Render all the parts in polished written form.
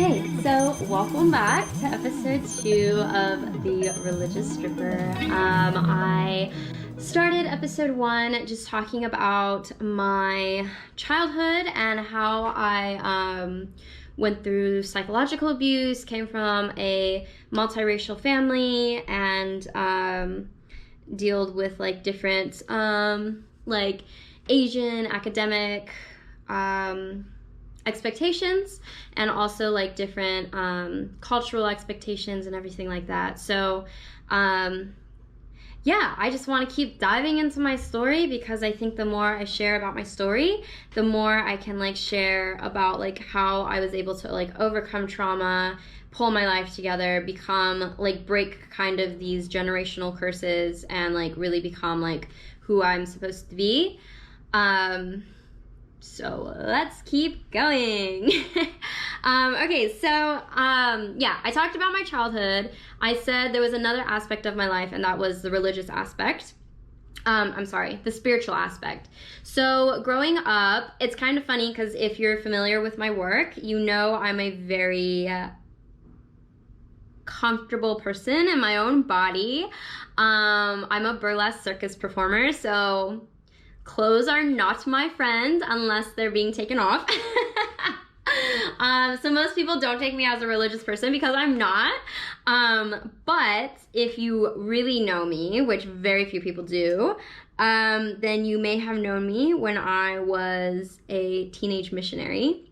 Okay, so welcome back to episode 2 of The Religious Stripper. I started episode 1 just talking about my childhood and how I went through psychological abuse, came from a multiracial family, and dealt with like different like Asian academic expectations, and also like different cultural expectations and everything like that. So yeah, I just want to keep diving into my story, because I think the more I share about my story, the more I can like share about like how I was able to like overcome trauma, pull my life together, become like break kind of these generational curses, and like really become like who I'm supposed to be. So let's keep going. Okay, so yeah, I talked about my childhood. I said there was another aspect of my life, and that was the religious aspect. The spiritual aspect. So growing up, it's kind of funny because if you're familiar with my work, you know I'm a very comfortable person in my own body. I'm a burlesque circus performer, so clothes are not my friend unless they're being taken off. So most people don't take me as a religious person because I'm not. But if you really know me, which very few people do, then you may have known me when I was a teenage missionary.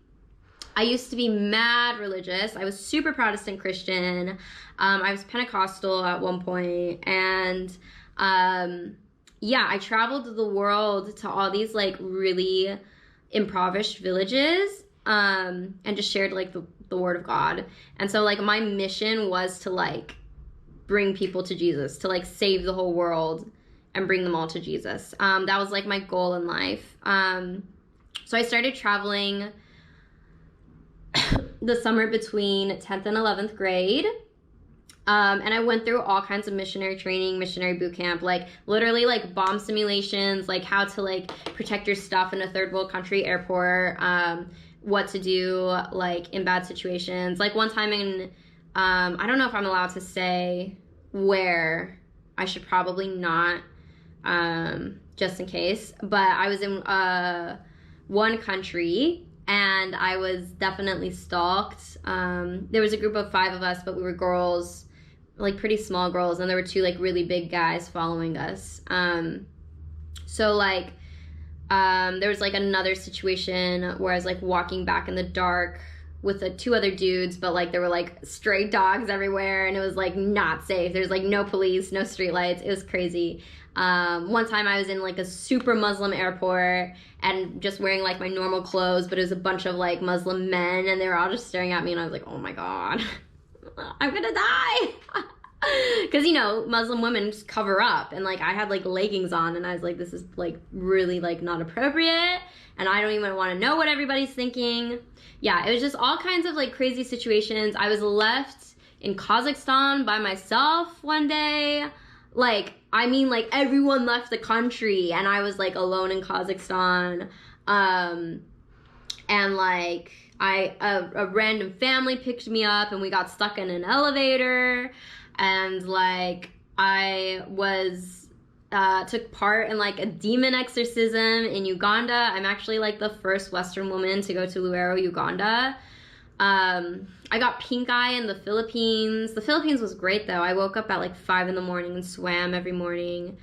I used to be mad religious. I was super Protestant Christian. I was Pentecostal at one point, and yeah, I traveled the world to all these like really impoverished villages, and just shared like the word of God. And so like my mission was to like bring people to Jesus, to like save the whole world and bring them all to Jesus. That was like my goal in life. So I started traveling the summer between 10th and 11th grade. And I went through all kinds of missionary training, missionary boot camp, like literally like bomb simulations, like how to like protect your stuff in a third world country airport, what to do like in bad situations. Like one time in, I don't know if I'm allowed to say where, I should probably not, just in case, but I was in one country, and I was definitely stalked. There was a group of 5 of us, but we were girls, like pretty small girls, and there were 2 like really big guys following us. So like there was like another situation where I was like walking back in the dark with the 2 other dudes, but like there were like stray dogs everywhere, and it was like not safe. There's like no police, no streetlights. It was crazy. One time I was in like a super Muslim airport and just wearing like my normal clothes, but it was a bunch of like Muslim men, and they were all just staring at me, and I was like, oh my God, I'm gonna die. Because, you know, Muslim women just cover up, and like I had like leggings on, and I was like, this is like really like not appropriate, and I don't even want to know what everybody's thinking. Yeah, it was just all kinds of like crazy situations. I was left in Kazakhstan by myself one day. Like, I mean, like everyone left the country, and I was like alone in Kazakhstan. And like a random family picked me up, and we got stuck in an elevator, and like I was took part in like a demon exorcism in Uganda. I'm actually like the first Western woman to go to Luero, Uganda. I got pink eye in the Philippines. The Philippines was great though. I woke up at like 5 in the morning and swam every morning.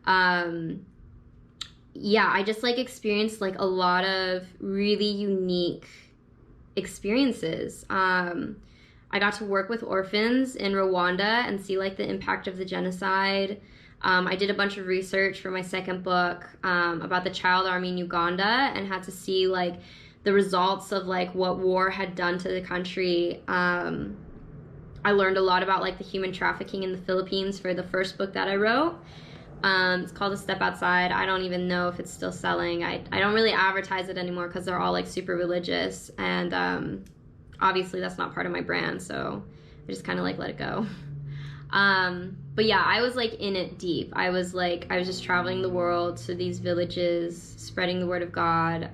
Yeah, I just like experienced like a lot of really unique experiences. I got to work with orphans in Rwanda and see like the impact of the genocide. I did a bunch of research for my second book about the child army in Uganda, and had to see like the results of like what war had done to the country. I learned a lot about like the human trafficking in the Philippines for the first book that I wrote. It's called A Step Outside. I don't even know if it's still selling. I don't really advertise it anymore because they're all like super religious, and obviously that's not part of my brand, so I just kind of like let it go. But yeah, I was like in it deep. I was just traveling the world to these villages, spreading the word of God.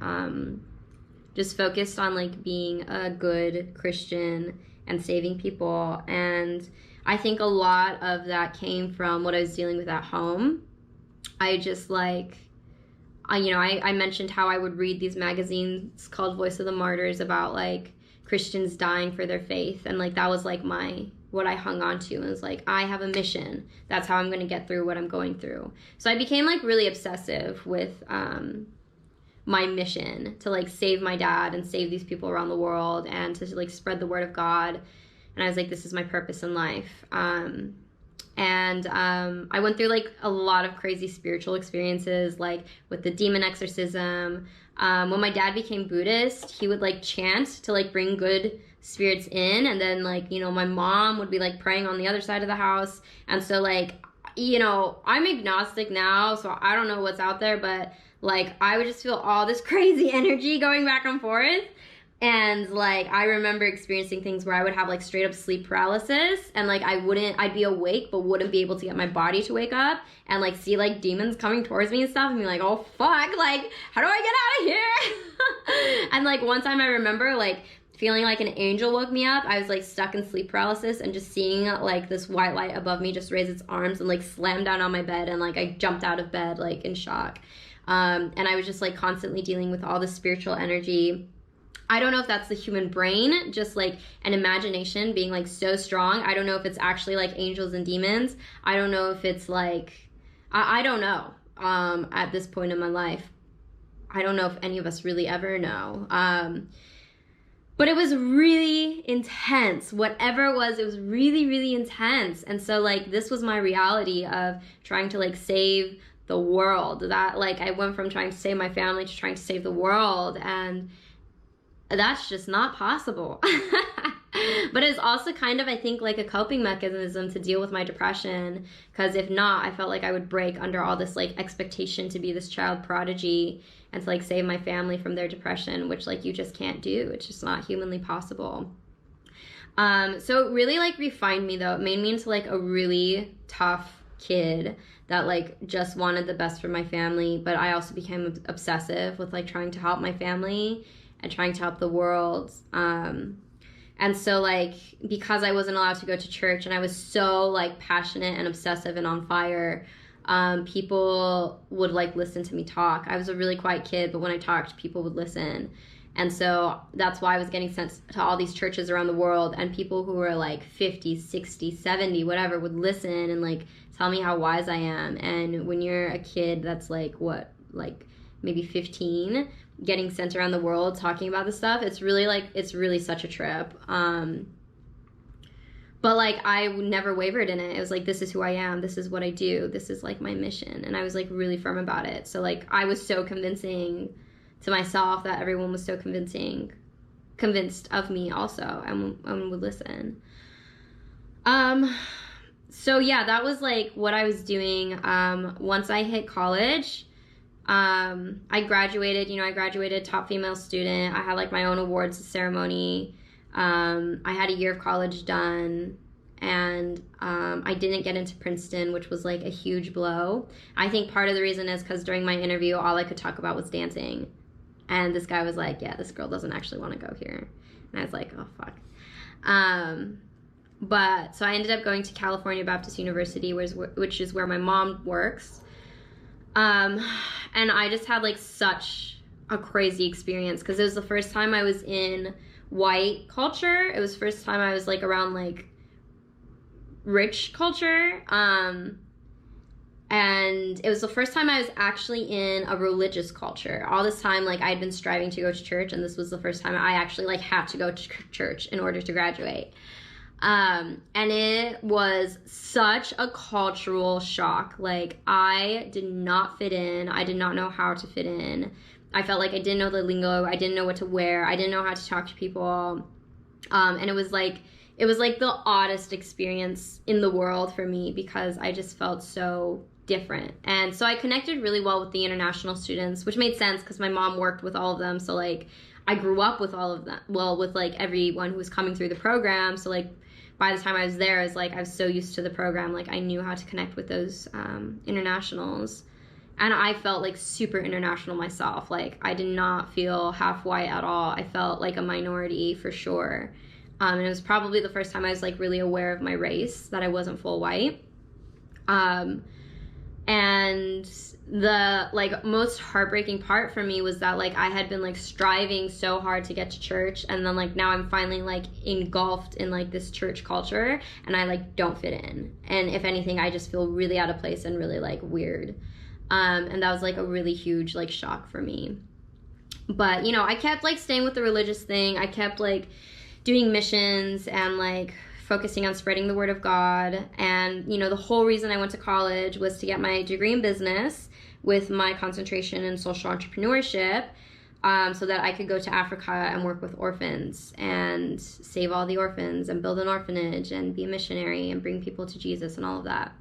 just focused on like being a good Christian and saving people. And I think a lot of that came from what I was dealing with at home. I just like, I mentioned how I would read these magazines called Voice of the Martyrs about like Christians dying for their faith. And like, that was like what I hung on to. And it was like, I have a mission. That's how I'm going to get through what I'm going through. So I became like really obsessive with my mission to like save my dad and save these people around the world and to like spread the word of God. And I was like, this is my purpose in life. I went through like a lot of crazy spiritual experiences, like with the demon exorcism. When my dad became Buddhist, he would like chant to like bring good spirits in. And then like, my mom would be like praying on the other side of the house. And so like, I'm agnostic now, so I don't know what's out there, but like I would just feel all this crazy energy going back and forth. And like I remember experiencing things where I would have like straight up sleep paralysis, and like I'd be awake but wouldn't be able to get my body to wake up, and like see like demons coming towards me and stuff and be like, oh fuck, like how do I get out of here? And like one time I remember like feeling like an angel woke me up. I was like stuck in sleep paralysis and just seeing like this white light above me just raise its arms and like slam down on my bed, and like I jumped out of bed like in shock. And I was just like constantly dealing with all this spiritual energy. I don't know if that's the human brain, just like an imagination being like so strong. I don't know if it's actually like angels and demons. I don't know if it's like, I don't know at this point in my life. I don't know if any of us really ever know. But it was really intense. Whatever it was really, really intense. And so like this was my reality of trying to like save the world. That like I went from trying to save my family to trying to save the world, and that's just not possible. But it's also kind of, I think, like a coping mechanism to deal with my depression, because if not, I felt like I would break under all this like expectation to be this child prodigy and to like save my family from their depression, which like you just can't do. It's just not humanly possible. So it really like refined me though. It made me into like a really tough kid that like just wanted the best for my family, but I also became obsessive with like trying to help my family and trying to help the world. And so like, because I wasn't allowed to go to church and I was so like passionate and obsessive and on fire, people would like listen to me talk. I was a really quiet kid, but when I talked, people would listen. And so that's why I was getting sent to all these churches around the world, and people who were like 50, 60, 70, whatever, would listen and like tell me how wise I am. And when you're a kid that's like, what, like maybe 15, getting sent around the world talking about this stuff, it's really such a trip. But like I never wavered in it. It was like, this is who I am, this is what I do, this is like my mission. And I was like really firm about it. So like I was so convincing to myself that everyone was so convinced of me also, and would listen. So yeah, that was like what I was doing. Once I hit college, I graduated top female student. I had like my own awards ceremony. I had a year of college done, and I didn't get into Princeton, which was like a huge blow. I think part of the reason is because during my interview, all I could talk about was dancing. And this guy was like, yeah, this girl doesn't actually want to go here. And I was like, oh, fuck. But so I ended up going to California Baptist University, which is where my mom works. And I just had like such a crazy experience, because it was the first time I was in white culture. It was the first time I was like around like rich culture. And it was the first time I was actually in a religious culture. All this time, like, I'd been striving to go to church, and this was the first time I actually, like, had to go to church in order to graduate. And it was such a cultural shock. Like, I did not fit in. I did not know how to fit in. I felt like I didn't know the lingo. I didn't know what to wear. I didn't know how to talk to people. And it was like the oddest experience in the world for me, because I just felt so different. And so I connected really well with the international students, which made sense because my mom worked with all of them. So like I grew up with all of them, well, with like everyone who was coming through the program. So like by the time I was there, I was so used to the program, like I knew how to connect with those internationals. And I felt like super international myself. Like, I did not feel half white at all. I felt like a minority for sure. And it was probably the first time I was like really aware of my race, that I wasn't full white. And the like most heartbreaking part for me was that like I had been like striving so hard to get to church, and then like now I'm finally like engulfed in like this church culture, and I like don't fit in. And if anything, I just feel really out of place and really like weird. And that was like a really huge like shock for me. But, you know, I kept like staying with the religious thing. I kept like doing missions and like focusing on spreading the word of God. And, you know, the whole reason I went to college was to get my degree in business with my concentration in social entrepreneurship, so that I could go to Africa and work with orphans and save all the orphans and build an orphanage and be a missionary and bring people to Jesus and all of that.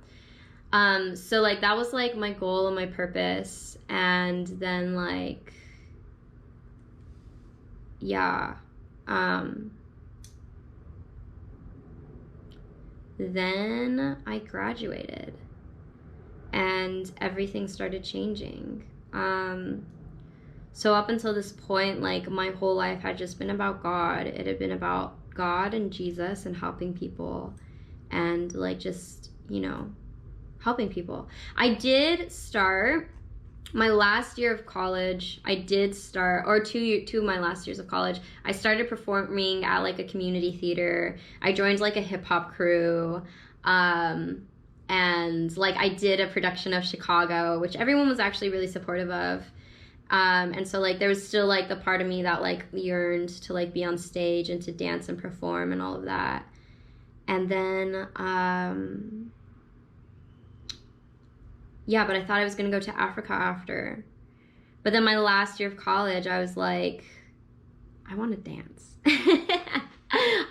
So like that was like my goal and my purpose. And then like, yeah, then I graduated and everything started changing. So up until this point, like my whole life had just been about God. It had been about God and Jesus and helping people and like just, you know, helping people. I did start my last year of college. Two of my last years of college, I started performing at like a community theater. I joined like a hip hop crew. And like I did a production of Chicago, which everyone was actually really supportive of. And so like there was still like the part of me that like yearned to like be on stage and to dance and perform and all of that. And then yeah, but I thought I was gonna go to Africa after. But then my last year of college, I was like, I want to dance.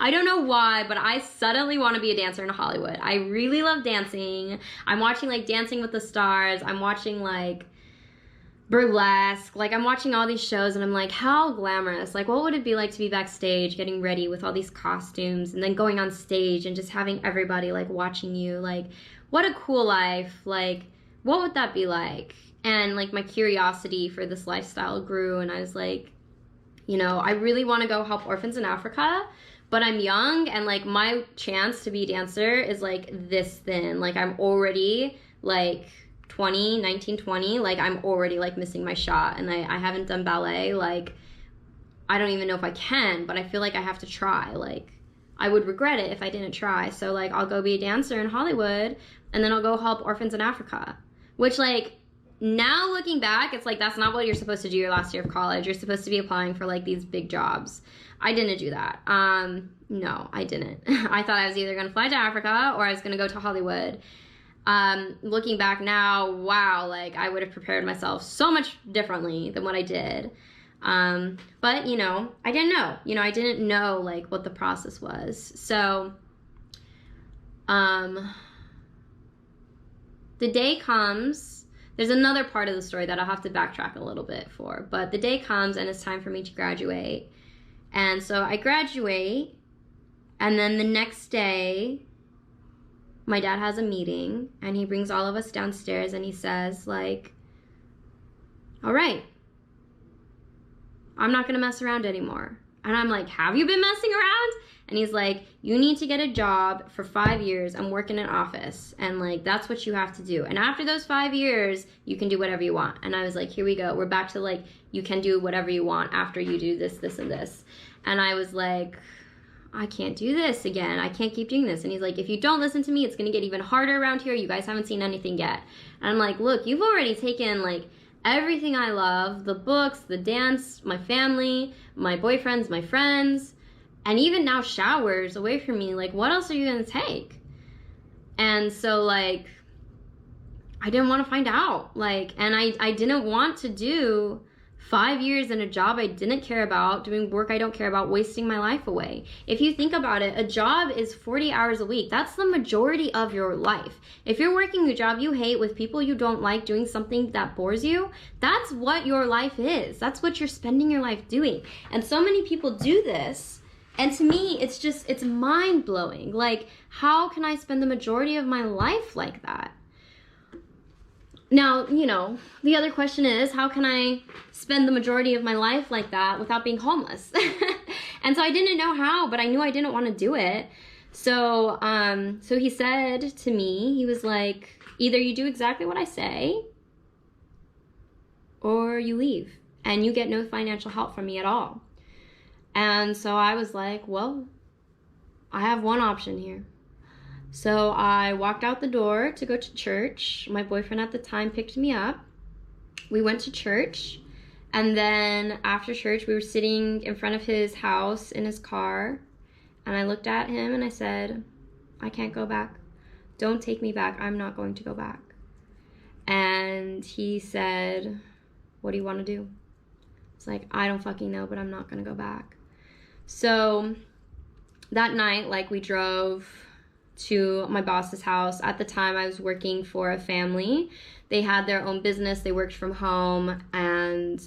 I don't know why, but I suddenly want to be a dancer in Hollywood. I really love dancing. I'm watching like Dancing with the Stars. I'm watching like burlesque. Like I'm watching all these shows and I'm like, how glamorous. Like what would it be like to be backstage getting ready with all these costumes and then going on stage and just having everybody like watching you? Like what a cool life. Like what would that be like? And like my curiosity for this lifestyle grew, and I was like, you know, I really want to go help orphans in Africa, but I'm young and like my chance to be a dancer is like this thin. Like I'm already like 19, 20, like I'm already like missing my shot, and I haven't done ballet. Like I don't even know if I can, but I feel like I have to try. Like I would regret it if I didn't try. So like I'll go be a dancer in Hollywood, and then I'll go help orphans in Africa. Which, like, now looking back, it's like that's not what you're supposed to do your last year of college. You're supposed to be applying for, like, these big jobs. I didn't do that. No, I didn't. I thought I was either going to fly to Africa or I was going to go to Hollywood. Looking back now, wow, like, I would have prepared myself so much differently than what I did. But, you know, I didn't know. You know, I didn't know, like, what the process was. So, the day comes, there's another part of the story that I'll have to backtrack a little bit for, but the day comes and it's time for me to graduate. And so I graduate, and then the next day, my dad has a meeting, and he brings all of us downstairs, and he says, like, all right, I'm not going to mess around anymore. And I'm like, have you been messing around? And he's like, you need to get a job for 5 years and work in an office. And like, that's what you have to do. And after those 5 years, you can do whatever you want. And I was like, here we go. We're back to like, you can do whatever you want after you do this, this, and this. And I was like, I can't do this again. I can't keep doing this. And he's like, if you don't listen to me, it's going to get even harder around here. You guys haven't seen anything yet. And I'm like, look, you've already taken like everything I love, the books, the dance, my family, my boyfriends, my friends, and even now showers away from me. Like, what else are you going to take? And so, like, I didn't want to find out. Like, and I didn't want to do 5 years in a job I didn't care about, doing work I don't care about, wasting my life away. If you think about it, a job is 40 hours a week. That's the majority of your life. If you're working a job you hate with people you don't like, doing something that bores you, that's what your life is. That's what you're spending your life doing. And so many people do this. And to me, it's mind-blowing. Like, how can I spend the majority of my life like that? Now, you know, the other question is, how can I spend the majority of my life like that without being homeless? And so I didn't know how, but I knew I didn't want to do it. So, so he said to me, he was like, either you do exactly what I say, or you leave, and you get no financial help from me at all. And so I was like, well, I have one option here. So I walked out the door to go to church. My boyfriend at the time picked me up. We went to church. And then after church, we were sitting in front of his house in his car. And I looked at him and I said, I can't go back. Don't take me back. I'm not going to go back. And he said, what do you want to do? It's like, I don't fucking know, but I'm not going to go back. So that night, like, we drove to my boss's house. At the time, I was working for a family. They had their own business. They worked from home, and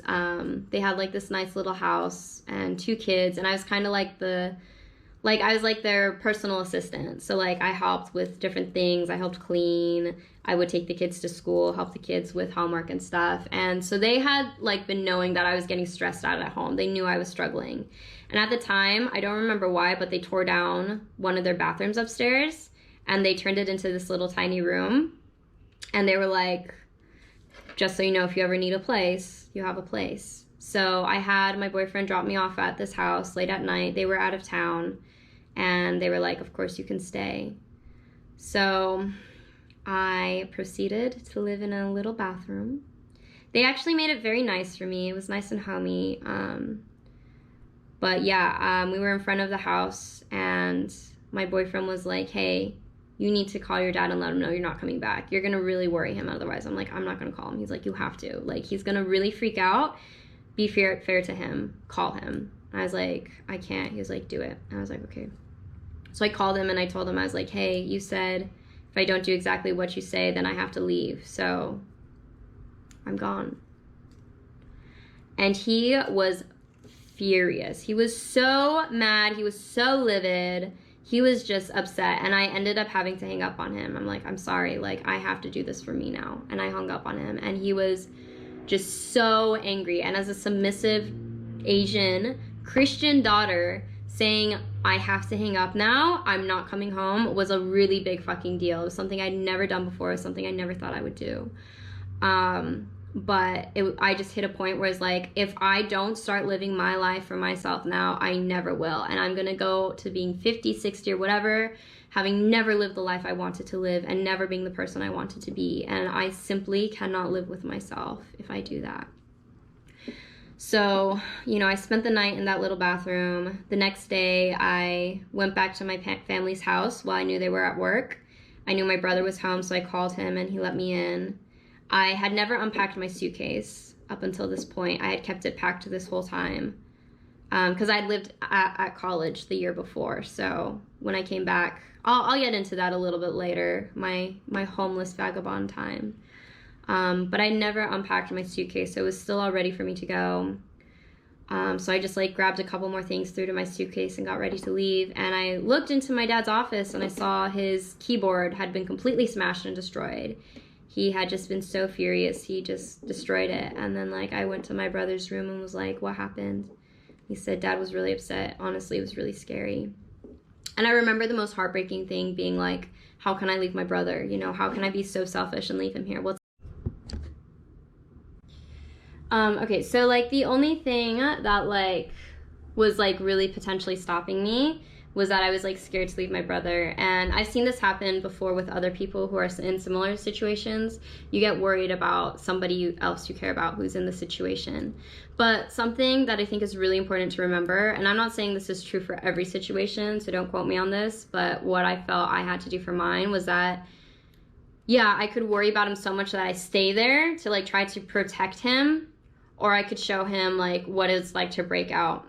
they had like this nice little house and 2 kids. And I was kind of like I was like their personal assistant. So like I helped with different things. I helped clean. I would take the kids to school, help the kids with homework and stuff. And so they had like been knowing that I was getting stressed out at home. They knew I was struggling. And at the time, I don't remember why, but they tore down one of their bathrooms upstairs and they turned it into this little tiny room. And they were like, just so you know, if you ever need a place, you have a place. So I had my boyfriend drop me off at this house late at night. They were out of town and they were like, of course you can stay. So I proceeded to live in a little bathroom. They actually made it very nice for me. It was nice and homey. But yeah, we were in front of the house and my boyfriend was like, hey, you need to call your dad and let him know you're not coming back. You're gonna really worry him otherwise. I'm like, I'm not gonna call him. He's like, you have to. Like, he's gonna really freak out. Be fair to him. Call him. I was like, I can't. He was like, do it. I was like, okay. So I called him and I told him, I was like, hey, you said if I don't do exactly what you say, then I have to leave. So I'm gone. And he was furious. He was so mad. He was so livid. He was just upset. And I ended up having to hang up on him. I'm like, I'm sorry. Like, I have to do this for me now. And I hung up on him. And he was just so angry. And as a submissive Asian Christian daughter, saying I have to hang up now, I'm not coming home, was a really big fucking deal. It was something I'd never done before. It was something I never thought I would do. But I just hit a point where it's like, if I don't start living my life for myself now, I never will. And I'm going to go to being 50, 60 or whatever, having never lived the life I wanted to live and never being the person I wanted to be. And I simply cannot live with myself if I do that. So, you know, I spent the night in that little bathroom. The next day, I went back to my family's house while I knew they were at work. I knew my brother was home, so I called him and he let me in. I had never unpacked my suitcase up until this point. I had kept it packed this whole time because I'd lived at college the year before. So when I came back, I'll get into that a little bit later, my homeless vagabond time. But I never unpacked my suitcase, so it was still all ready for me to go. So I just like grabbed a couple more things, threw to my suitcase and got ready to leave. And I looked into my dad's office and I saw his keyboard had been completely smashed and destroyed. He had just been so furious, he just destroyed it. And then like I went to my brother's room and was like, what happened? He said Dad was really upset. Honestly, it was really scary. And I remember the most heartbreaking thing being like, how can I leave my brother? You know, how can I be so selfish and leave him here? Okay, so like the only thing that like was like really potentially stopping me was that I was like scared to leave my brother. And I've seen this happen before with other people who are in similar situations. You get worried about somebody else you care about who's in the situation. But something that I think is really important to remember, and I'm not saying this is true for every situation, so don't quote me on this, but what I felt I had to do for mine was that, yeah, I could worry about him so much that I stay there to like try to protect him, or I could show him like what it's like to break out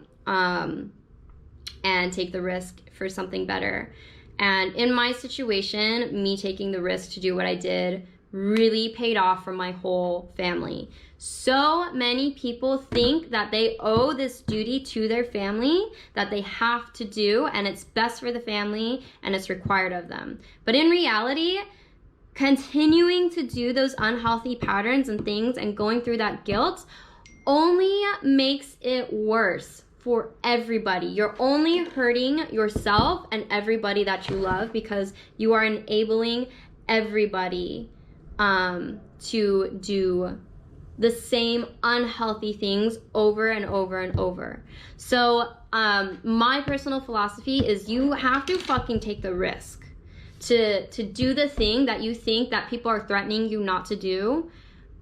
and take the risk for something better. And in my situation, me taking the risk to do what I did really paid off for my whole family. So many people think that they owe this duty to their family that they have to do, and it's best for the family and it's required of them. But in reality, continuing to do those unhealthy patterns and things and going through that guilt only makes it worse for everybody. You're only hurting yourself and everybody that you love, because you are enabling everybody to do the same unhealthy things over and over and over. So my personal philosophy is you have to fucking take the risk to do the thing that you think that people are threatening you not to do.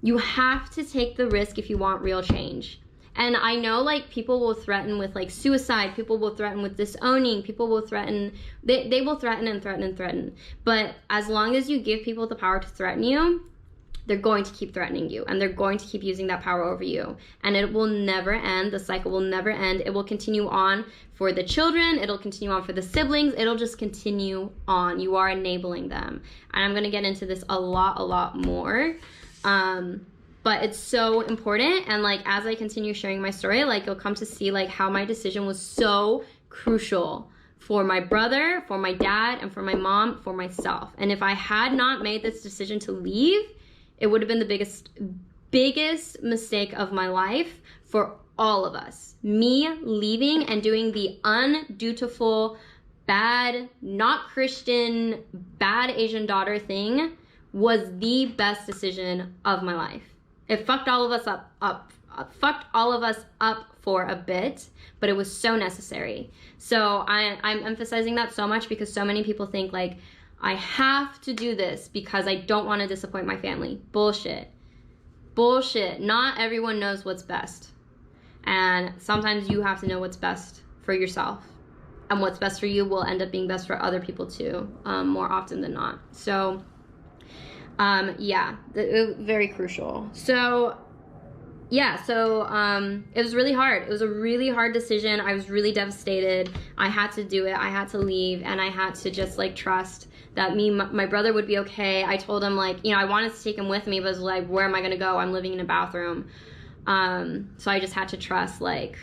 You have to take the risk if you want real change. And I know, like, people will threaten with, like, suicide. People will threaten with disowning. People will threaten. They will threaten and threaten and threaten. But as long as you give people the power to threaten you, they're going to keep threatening you. And they're going to keep using that power over you. And it will never end. The cycle will never end. It will continue on for the children. It'll continue on for the siblings. It'll just continue on. You are enabling them. And I'm going to get into this a lot more. But it's so important, and like as I continue sharing my story, like you'll come to see like how my decision was so crucial for my brother, for my dad, and for my mom, for myself. And if I had not made this decision to leave, it would have been the biggest mistake of my life for all of us. Me leaving and doing the undutiful, bad, not Christian, bad Asian daughter thing was the best decision of my life. It fucked all of us fucked all of us up for a bit, but it was so necessary. So I'm emphasizing that so much because so many people think like, I have to do this because I don't want to disappoint my family. Bullshit. Not everyone knows what's best. And sometimes you have to know what's best for yourself. And what's best for you will end up being best for other people too, more often than not. So very crucial. So it was really hard. It was a really hard decision. I was really devastated. I had to do it. I had to leave, and I had to just like trust that my brother would be okay. I told him like, I wanted to take him with me, but it was like, where am I gonna go? I'm living in a bathroom. So I just had to trust like,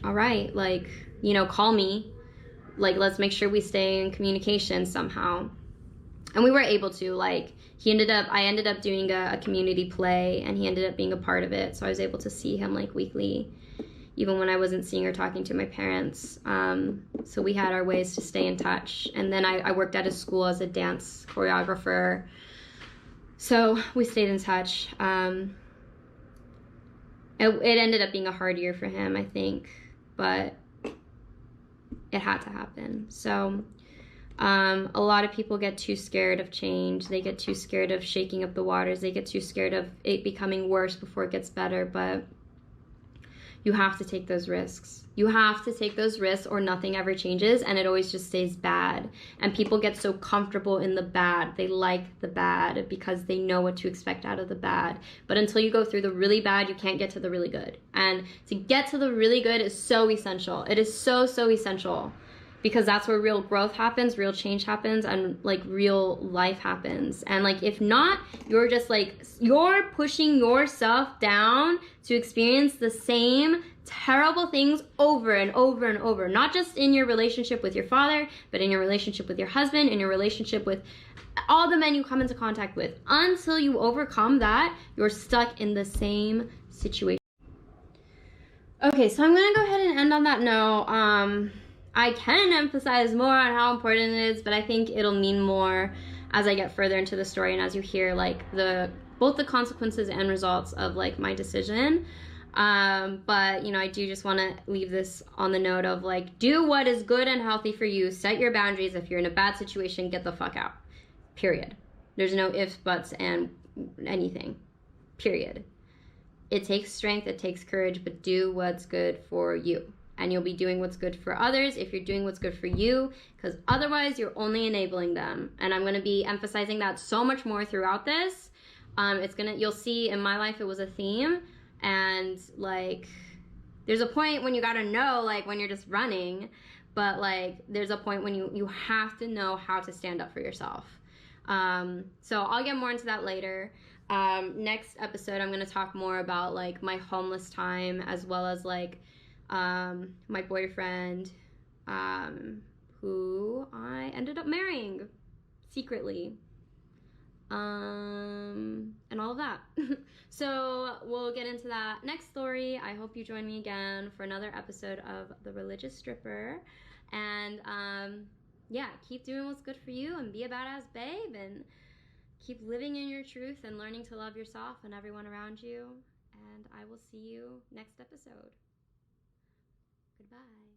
all right, like, call me. Like, let's make sure we stay in communication somehow. And we were able to, like, I ended up doing a community play, and he ended up being a part of it. So I was able to see him, like, weekly, even when I wasn't seeing or talking to my parents. So we had our ways to stay in touch. And then I worked at a school as a dance choreographer. So we stayed in touch. It ended up being a hard year for him, I think. But it had to happen. So a lot of people get too scared of change. They get too scared of shaking up the waters. They get too scared of it becoming worse before it gets better. But you have to take those risks. You have to take those risks or nothing ever changes, and it always just stays bad. And people get so comfortable in the bad. They like the bad because they know what to expect out of the bad. But until you go through the really bad, you can't get to the really good. And to get to the really good is so essential. It is so essential. Because that's where real growth happens, real change happens, and like real life happens. And like if not, you're just like, you're pushing yourself down to experience the same terrible things over and over and over. Not just in your relationship with your father, but in your relationship with your husband, in your relationship with all the men you come into contact with. Until you overcome that, you're stuck in the same situation. Okay, so I'm gonna go ahead and end on that note. I can emphasize more on how important it is, but I think it'll mean more as I get further into the story and as you hear like both the consequences and results of like my decision. But I do just want to leave this on the note of like, do what is good and healthy for you. Set your boundaries. If you're in a bad situation, get the fuck out. Period. There's no ifs, buts, and anything. Period. It takes strength. It takes courage, but do what's good for you. And you'll be doing what's good for others if you're doing what's good for you, because otherwise you're only enabling them. And I'm going to be emphasizing that so much more throughout this. You'll see in my life it was a theme, and like there's a point when you got to know, like when you're just running, but like there's a point when you have to know how to stand up for yourself. So I'll get more into that later. Next episode I'm going to talk more about like my homeless time, as well as like my boyfriend, who I ended up marrying secretly. and all of that. So we'll get into that next story. I hope you join me again for another episode of The Religious Stripper. And yeah, keep doing what's good for you and be a badass babe and keep living in your truth and learning to love yourself and everyone around you. And I will see you next episode. Goodbye.